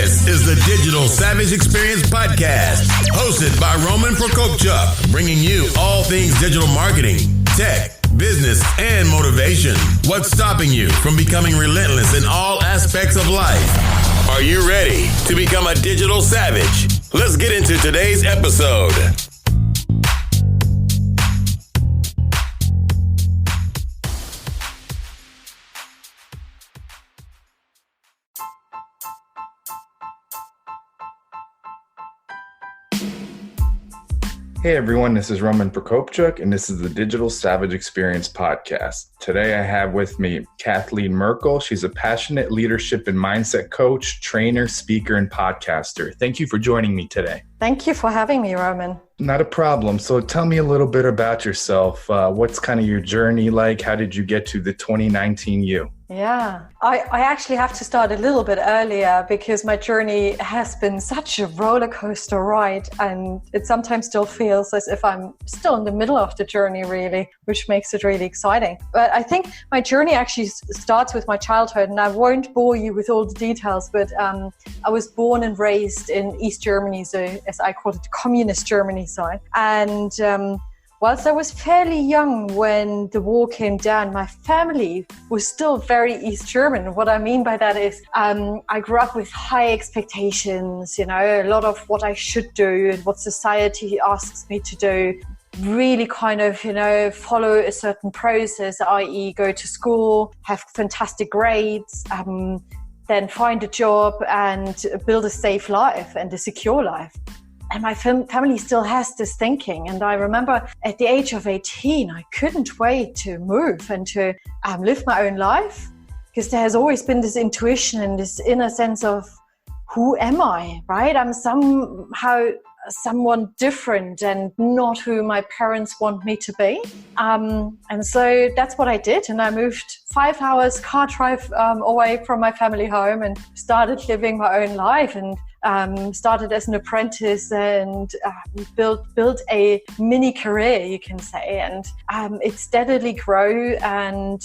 This is the Digital Savage Experience Podcast, hosted by Prokopchuk, bringing you all things digital marketing, tech, business, and motivation. What's stopping you from becoming relentless in all aspects of life? Are you ready to become a digital savage? Let's get into today's episode. Hey everyone, this is Prokopchuk, and this is the Digital Savage Experience Podcast. Today I have with me Cathleen Merkel. She's a passionate leadership and mindset coach, trainer, speaker, and podcaster. Thank you for joining me today. Thank you for having me, Roman. Not a problem. So tell me a little bit about yourself. What's kind of your journey like? How did you get to the 2019 you? Yeah, I actually have to start a little bit earlier because my journey has been such a roller coaster ride, and it sometimes still feels as if I'm still in the middle of the journey, really, which makes it really exciting. But I think my journey actually starts with my childhood, and I won't bore you with all the details, but I was born and raised in East Germany, so as I call it, communist Germany side. And whilst I was fairly young when the wall came down, my family was still very East German. What I mean by that is I grew up with high expectations, a lot of what I should do and what society asks me to do. Really kind of, follow a certain process, i.e. go to school, have fantastic grades, then find a job and build a safe life and a secure life. And my family still has this thinking. And I remember at the age of 18, I couldn't wait to move and to live my own life, because there has always been this intuition and this inner sense of, who am I, right? I'm somehow someone different and not who my parents want me to be. And so that's what I did. And I moved 5 hours car drive away from my family home and started living my own life, and started as an apprentice and built a mini career, you can say. And it steadily grew and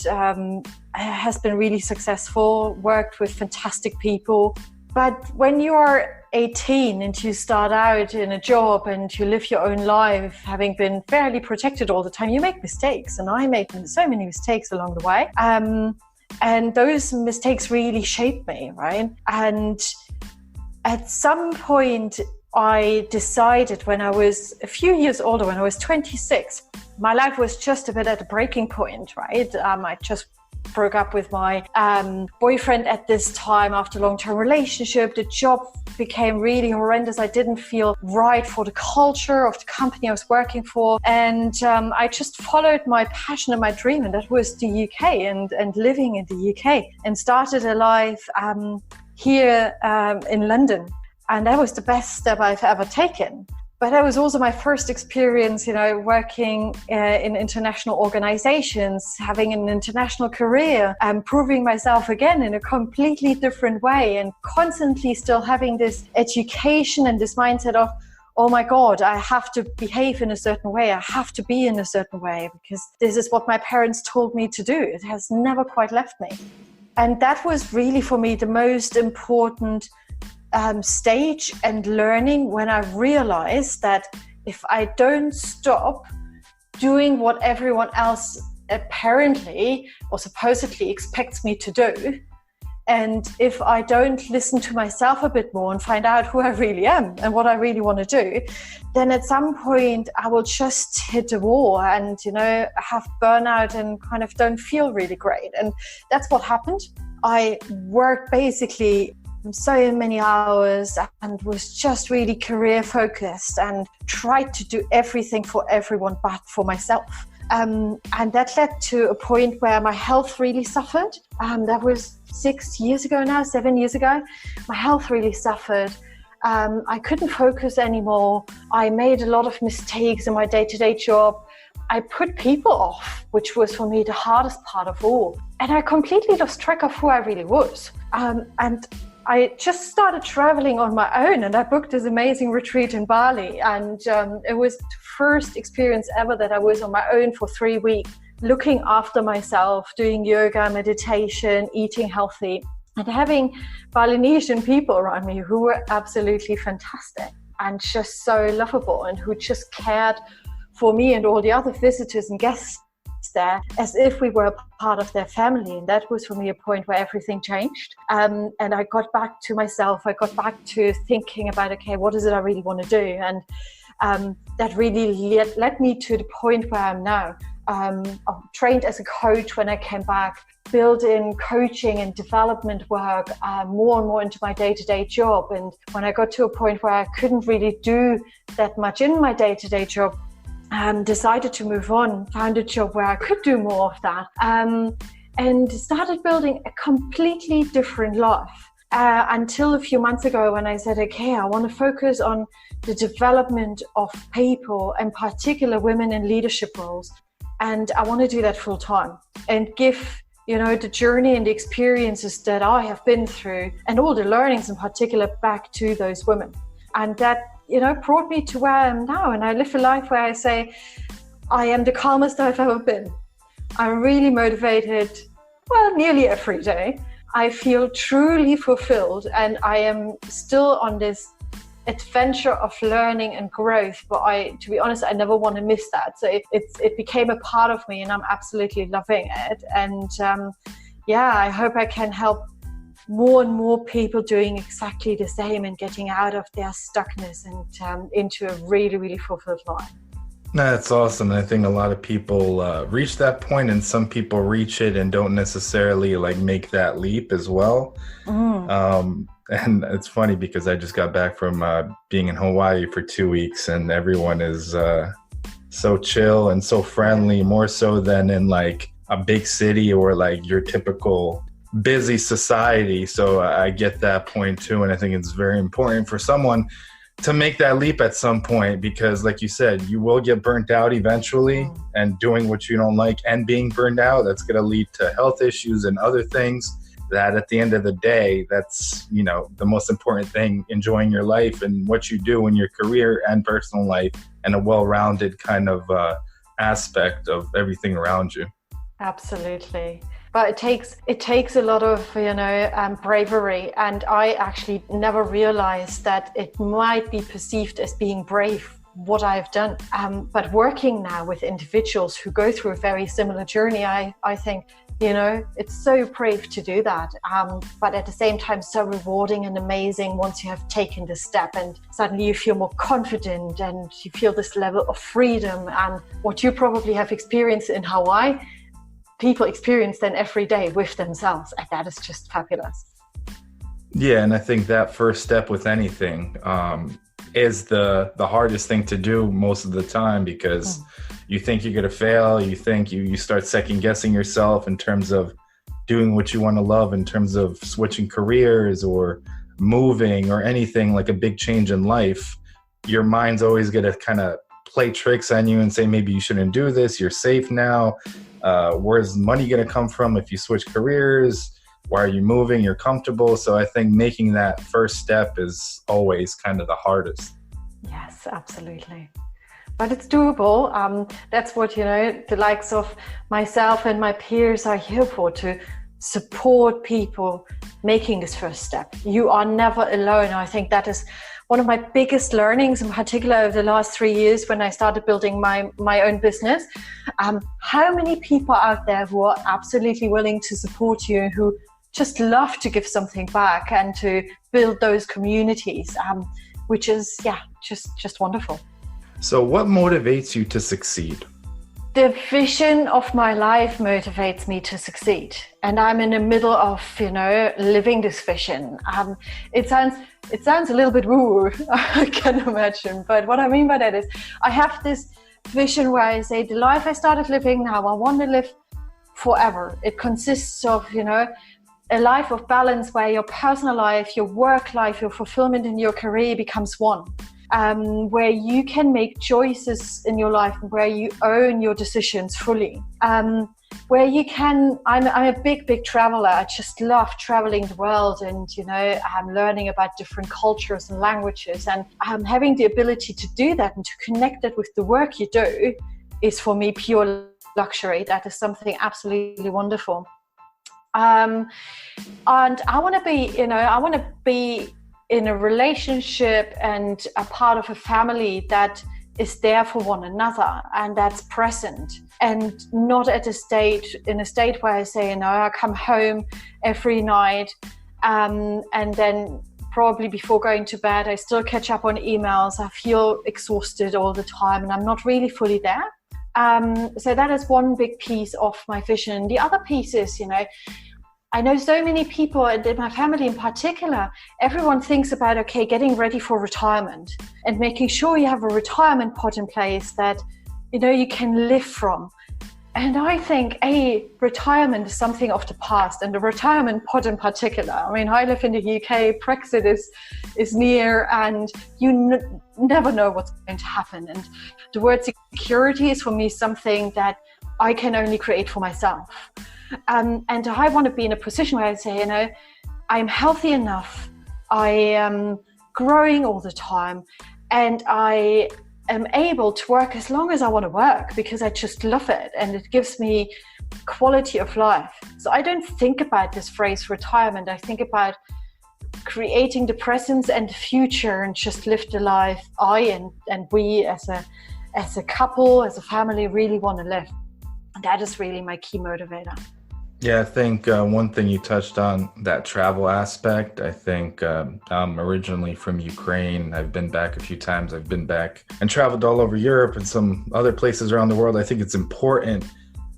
has been really successful, worked with fantastic people. But when you are 18 and you start out in a job and you live your own life, having been fairly protected all the time, you make mistakes. And I made so many mistakes along the way. And those mistakes really shaped me, right? And at some point, I decided when I was a few years older, when I was 26, my life was just a bit at a breaking point, right? I just broke up with my boyfriend at this time after a long-term relationship. The job became really horrendous. I didn't feel right for the culture of the company I was working for. And I just followed my passion and my dream, and that was the UK and living in the UK, and started a life here in London. And that was the best step I've ever taken. But that was also my first experience, working in international organizations, having an international career, and proving myself again in a completely different way, and constantly still having this education and this mindset of, oh my God, I have to behave in a certain way. I have to be in a certain way because this is what my parents told me to do. It has never quite left me. And that was really for me the most important stage and learning, when I realized that if I don't stop doing what everyone else apparently or supposedly expects me to do, and if I don't listen to myself a bit more and find out who I really am and what I really want to do, then at some point I will just hit a wall and, have burnout and kind of don't feel really great. And that's what happened. I worked basically so many hours and was just really career focused and tried to do everything for everyone but for myself. And that led to a point where my health really suffered. That was 7 years ago. My health really suffered. I couldn't focus anymore. I made a lot of mistakes in my day-to-day job. I put people off, which was for me the hardest part of all. And I completely lost track of who I really was. And I just started traveling on my own, and I booked this amazing retreat in Bali. And it was the first experience ever that I was on my own for 3 weeks, looking after myself, doing yoga, meditation, eating healthy. and having Balinesian people around me who were absolutely fantastic and just so lovable, and who just cared for me and all the other visitors and guests there as if we were a part of their family. And that was for me a point where everything changed. And I got back to myself. I got back to thinking about, okay, what is it I really want to do? And that really led me to the point where I'm now. I trained as a coach when I came back, built in coaching and development work more and more into my day-to-day job. And when I got to a point where I couldn't really do that much in my day-to-day job, decided to move on, found a job where I could do more of that, and started building a completely different life. Until a few months ago when I said, okay, I want to focus on the development of people, in particular women in leadership roles. And I want to do that full time and give, the journey and the experiences that I have been through and all the learnings in particular back to those women. And that, brought me to where I am now. And I live a life where I say, I am the calmest I've ever been. I'm really motivated, nearly every day. I feel truly fulfilled, and I am still on this adventure of learning and growth. But to be honest, I never want to miss that. So it became a part of me, and I'm absolutely loving it. And I hope I can help more and more people doing exactly the same and getting out of their stuckness and into a really, really fulfilled life. That's awesome. I think a lot of people reach that point, and some people reach it and don't necessarily make that leap as well. And it's funny because I just got back from being in Hawaii for 2 weeks, and everyone is so chill and so friendly, more so than in a big city or your typical busy society. So I get that point too. And I think it's very important for someone to make that leap at some point, because like you said, you will get burnt out eventually, and doing what you don't like and being burned out, that's going to lead to health issues and other things that at the end of the day, that's, the most important thing, enjoying your life and what you do in your career and personal life, and a well-rounded kind of aspect of everything around you. Absolutely. But it takes a lot of, bravery. And I actually never realized that it might be perceived as being brave, what I've done. But working now with individuals who go through a very similar journey, I think, it's so brave to do that. But at the same time, so rewarding and amazing once you have taken the step, and suddenly you feel more confident and you feel this level of freedom. And what you probably have experienced in Hawaii, people experience then every day with themselves, and that is just fabulous. Yeah, and I think that first step with anything is the hardest thing to do most of the time, because you think you're going to fail, you think you start second guessing yourself in terms of doing what you want to love, in terms of switching careers or moving or anything, like a big change in life. Your mind's always going to kind of play tricks on you and say, maybe you shouldn't do this, you're safe now. Where's money going to come from if you switch careers? Why are you moving? You're comfortable. So I think making that first step is always kind of the hardest. Yes, absolutely. But it's doable. That's what, the likes of myself and my peers are here for, to support people making this first step. You are never alone. I think that is one of my biggest learnings, in particular over the last 3 years when I started building my own business. How many people out there who are absolutely willing to support you, who just love to give something back and to build those communities, which is, just wonderful. So what motivates you to succeed? The vision of my life motivates me to succeed. And I'm in the middle of, living this vision. It sounds a little bit woo, I can imagine. But what I mean by that is I have this vision where I say the life I started living now, I want to live forever. It consists of, a life of balance where your personal life, your work life, your fulfillment in your career becomes one. Where you can make choices in your life, where you own your decisions fully, where you can, I'm a big traveler. I just love traveling the world, and I'm learning about different cultures and languages, and having the ability to do that and to connect it with the work you do is for me pure luxury. That is something absolutely wonderful. And I want to be in a relationship and a part of a family that is there for one another and that's present, and not in a state where I say, I come home every night and then probably before going to bed, I still catch up on emails. I feel exhausted all the time and I'm not really fully there. So that is one big piece of my vision. The other piece is, I know so many people, and in my family in particular, everyone thinks about, getting ready for retirement and making sure you have a retirement pot in place that, you can live from. And I think, retirement is something of the past, and the retirement pot in particular. I mean, I live in the UK, Brexit is near, and you never know what's going to happen. And the word security is for me something that I can only create for myself. And I want to be in a position where I say, I'm healthy enough, I am growing all the time, and I am able to work as long as I want to work because I just love it and it gives me quality of life. So I don't think about this phrase retirement. I think about creating the present and the future and just live the life I and we as a couple, as a family really want to live. And that is really my key motivator. Yeah, I think one thing you touched on, that travel aspect. I think I'm originally from Ukraine. I've been back a few times. I've been back and traveled all over Europe and some other places around the world. I think it's important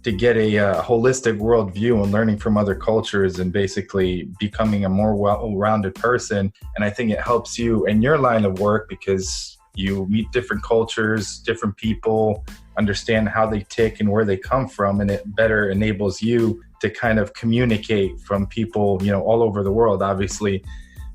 to get a holistic worldview and learning from other cultures and basically becoming a more well-rounded person. And I think it helps you in your line of work because you meet different cultures, different people, understand how they tick and where they come from, and it better enables you to kind of communicate from people, all over the world. Obviously,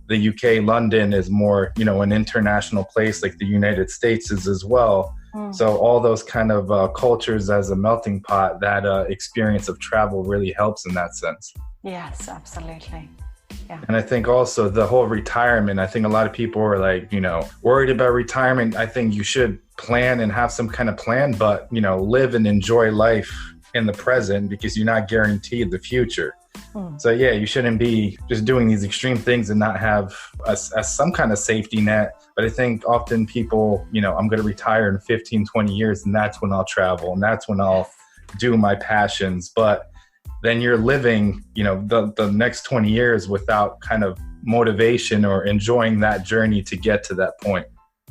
the UK, London is more, an international place like the United States is as well. So all those kind of cultures as a melting pot, that experience of travel really helps in that sense. Yes, absolutely. Yeah. And I think also the whole retirement, I think a lot of people are like, worried about retirement. I think you should plan and have some kind of plan, but, live and enjoy life in the present because you're not guaranteed the future. So yeah, you shouldn't be just doing these extreme things and not have some kind of safety net. But I think often people, I'm going to retire in 15, 20 years and that's when I'll travel and that's when I'll do my passions. But then you're living, the next 20 years without kind of motivation or enjoying that journey to get to that point.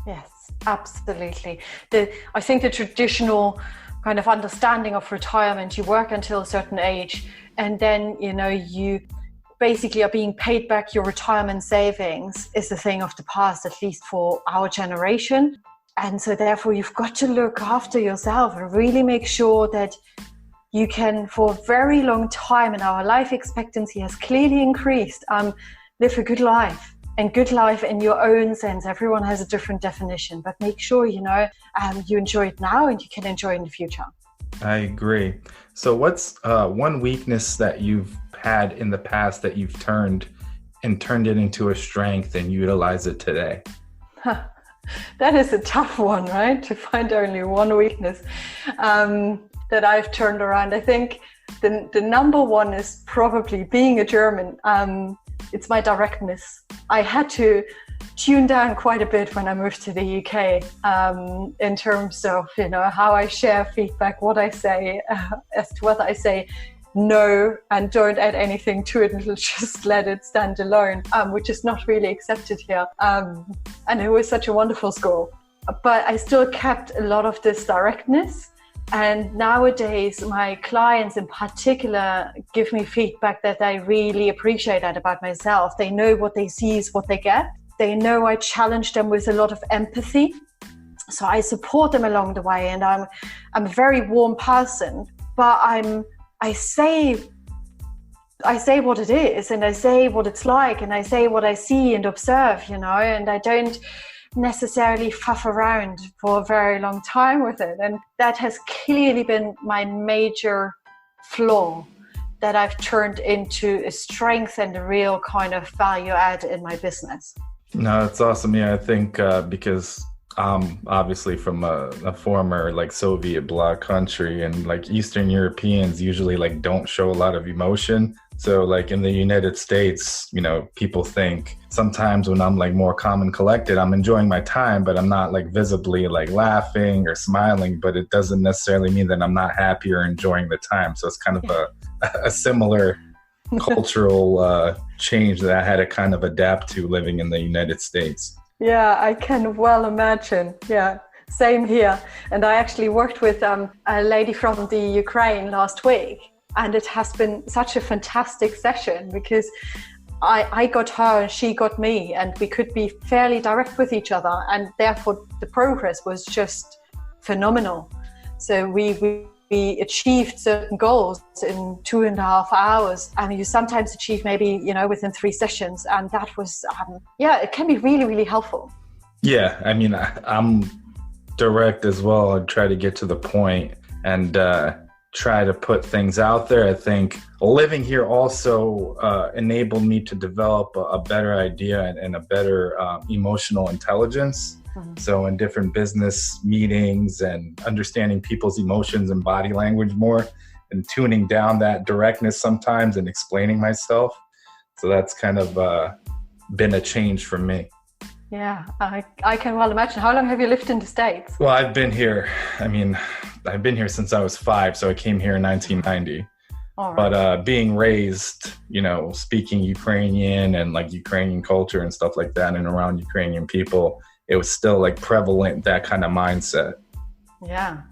Yes, absolutely. I think the traditional kind of understanding of retirement, you work until a certain age and then, you basically are being paid back your retirement savings is a thing of the past, at least for our generation. And so therefore you've got to look after yourself and really make sure that you can, for a very long time, and our life expectancy has clearly increased, live a good life. And good life in your own sense. Everyone has a different definition, but make sure, you enjoy it now and you can enjoy it in the future. I agree. So what's one weakness that you've had in the past that you've turned it into a strength and utilize it today? That is a tough one, right? To find only one weakness that I've turned around. I think the number one is probably being a German. It's my directness. I had to tune down quite a bit when I moved to the UK in terms of, how I share feedback, what I say, as to whether I say no and don't add anything to it and just let it stand alone, which is not really accepted here. And it was such a wonderful school. But I still kept a lot of this directness. And nowadays, my clients in particular give me feedback that I really appreciate that about myself. They know what they see is what they get. They know I challenge them with a lot of empathy. So I support them along the way. And I'm a very warm person, but I say what it is, and I say what it's like, and I say what I see and observe, and I don't necessarily faff around for a very long time with it. And that has clearly been my major flaw that I've turned into a strength and a real kind of value add in my business. No, that's awesome. Yeah, I think because obviously from a former Soviet bloc country, and Eastern Europeans usually don't show a lot of emotion. So like in the United States, people think sometimes when I'm like more calm and collected, I'm enjoying my time, but I'm not like visibly like laughing or smiling, but it doesn't necessarily mean that I'm not happy or enjoying the time. So it's kind of a similar cultural change that I had to kind of adapt to living in the United States. Yeah, I can well imagine. Yeah, same here. And I actually worked with a lady from the Ukraine last week. And it has been such a fantastic session because I got her and she got me, and we could be fairly direct with each other. And therefore, the progress was just phenomenal. So we achieved certain goals in 2.5 hours. And you sometimes achieve maybe, within 3 sessions. And that was, it can be really, really helpful. Yeah, I mean, I'm direct as well. I try to get to the point and try to put things out there. I think living here also enabled me to develop a better idea and a better emotional intelligence. Mm-hmm. So in different business meetings and understanding people's emotions and body language more and tuning down that directness sometimes and explaining myself. So that's kind of been a change for me. Yeah, I can well imagine. How long have you lived in the States? Well, I've been here since I was 5, so I came here in 1990. All right. But being raised, speaking Ukrainian and like Ukrainian culture and stuff like that and around Ukrainian people, it was still like prevalent, that kind of mindset. Yeah,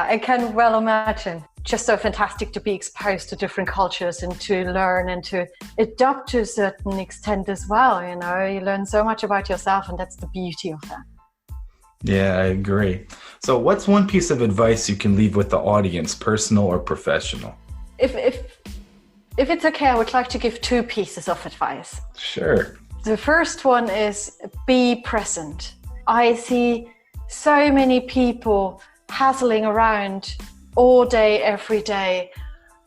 I can well imagine. Just so fantastic to be exposed to different cultures and to learn and to adapt to a certain extent as well. You learn so much about yourself, and that's the beauty of that. Yeah, I agree. So what's one piece of advice you can leave with the audience, personal or professional? If it's okay, I would like to give 2 pieces of advice. Sure. The first one is be present. I see so many people hassling around all day, every day,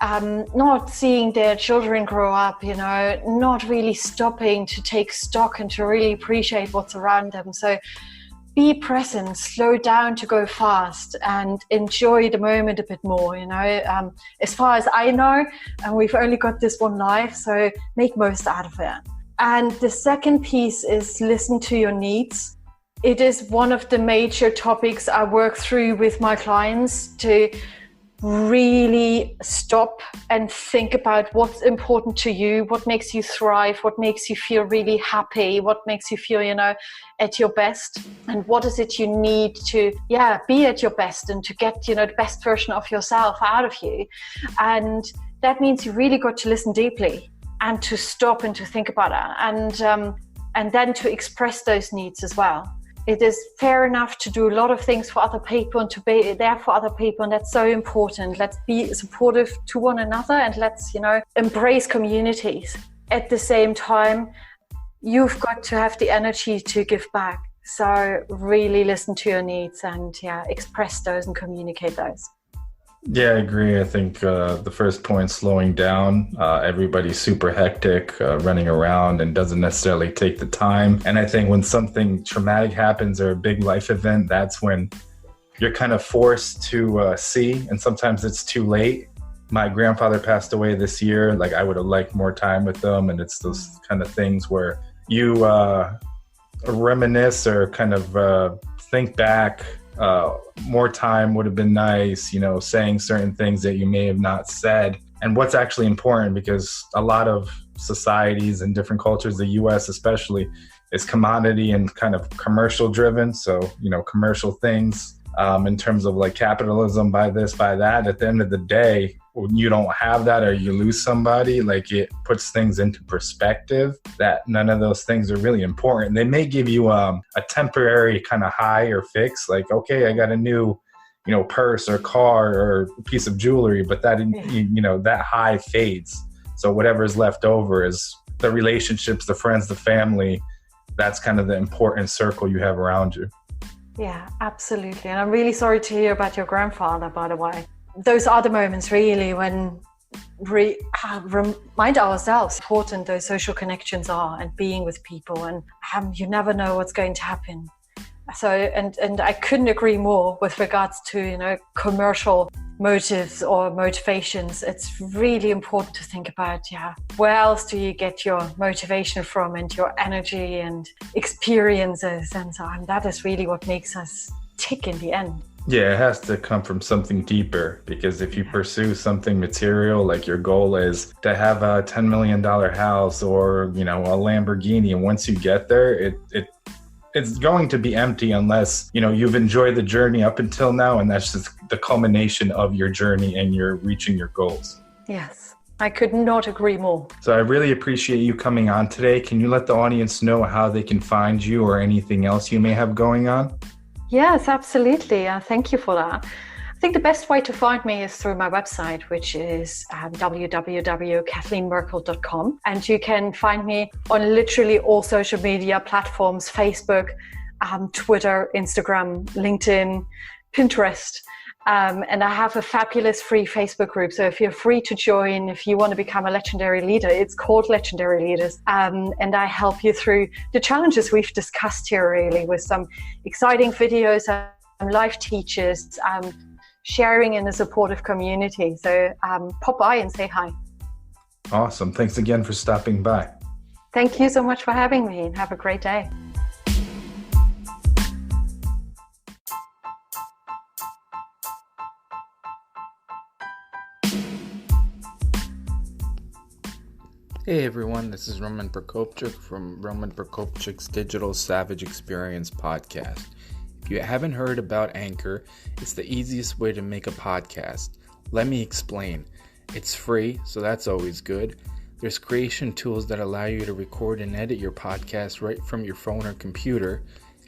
not seeing their children grow up, not really stopping to take stock and to really appreciate what's around them. So be present, slow down to go fast, and enjoy the moment a bit more, as far as I know, and we've only got this one life, so make most out of it. And the second piece is listen to your needs. It is one of the major topics I work through with my clients, to really stop and think about what's important to you, what makes you thrive, what makes you feel really happy, what makes you feel, at your best, and what is it you need to, be at your best and to get, the best version of yourself out of you. And that means you really got to listen deeply and to stop and to think about it, and then to express those needs as well. It is fair enough to do a lot of things for other people and to be there for other people, and that's so important. Let's be supportive to one another, and let's, embrace communities. At the same time, you've got to have the energy to give back. So really listen to your needs and express those and communicate those. Yeah, I agree. I think the first point, slowing down. Everybody's super hectic, running around, and doesn't necessarily take the time. And I think when something traumatic happens or a big life event, that's when you're kind of forced to see, and sometimes it's too late. My grandfather passed away this year. Like, I would have liked more time with them. And it's those kind of things where you reminisce or kind of think back. More time would have been nice, saying certain things that you may have not said. And what's actually important, because a lot of societies and different cultures, the US especially, is commodity and kind of commercial driven. So, commercial things in terms of like capitalism, buy this, buy that. At the end of the day, when you don't have that or you lose somebody, like, it puts things into perspective that none of those things are really important. They may give you a temporary kind of high or fix, like, okay, I got a new, purse or car or piece of jewelry, but that, that high fades. So whatever's left over is the relationships, the friends, the family. That's kind of the important circle you have around you. Yeah, absolutely. And I'm really sorry to hear about your grandfather, by the way. Those are the moments really when we remind ourselves how important those social connections are and being with people, and you never know what's going to happen. So, and I couldn't agree more with regards to, commercial motives or motivations, it's really important to think about, where else do you get your motivation from, and your energy and experiences and so on. That is really what makes us tick in the end. Yeah, it has to come from something deeper, because if you pursue something material, like your goal is to have a $10 million house or, a Lamborghini, and once you get there, it's going to be empty unless, you've enjoyed the journey up until now, and that's just the culmination of your journey and you're reaching your goals. Yes, I could not agree more. So I really appreciate you coming on today. Can you let the audience know how they can find you or anything else you may have going on? Yes, absolutely. Thank you for that. I think the best way to find me is through my website, which is www.cathleenmerkel.com. And you can find me on literally all social media platforms: Facebook, Twitter, Instagram, LinkedIn, Pinterest. And I have a fabulous free Facebook group. So if you're free to join, if you want to become a legendary leader, it's called Legendary Leaders. And I help you through the challenges we've discussed here, really, with some exciting videos and live teachers, sharing in a supportive community. So pop by and say hi. Awesome. Thanks again for stopping by. Thank you so much for having me, and have a great day. Hey everyone, this is Roman Prokopchuk from Roman Prokopchuk's Digital Savage Experience podcast. If you haven't heard about Anchor, it's the easiest way to make a podcast. Let me explain. It's free, so that's always good. There's creation tools that allow you to record and edit your podcast right from your phone or computer.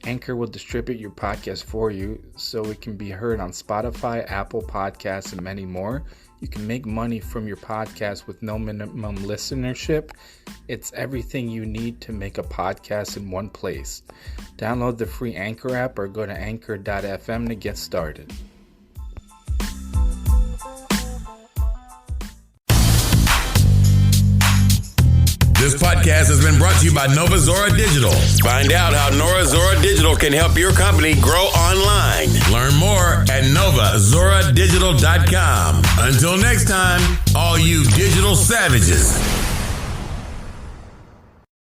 Anchor will distribute your podcast for you so it can be heard on Spotify, Apple Podcasts, and many more. You can make money from your podcast with no minimum listenership. It's everything you need to make a podcast in one place. Download the free Anchor app or go to anchor.fm to get started. This podcast has been brought to you by Nova Zora Digital. Find out how Nova Zora Digital can help your company grow online. Learn more at novazoradigital.com. Until next time, all you digital savages.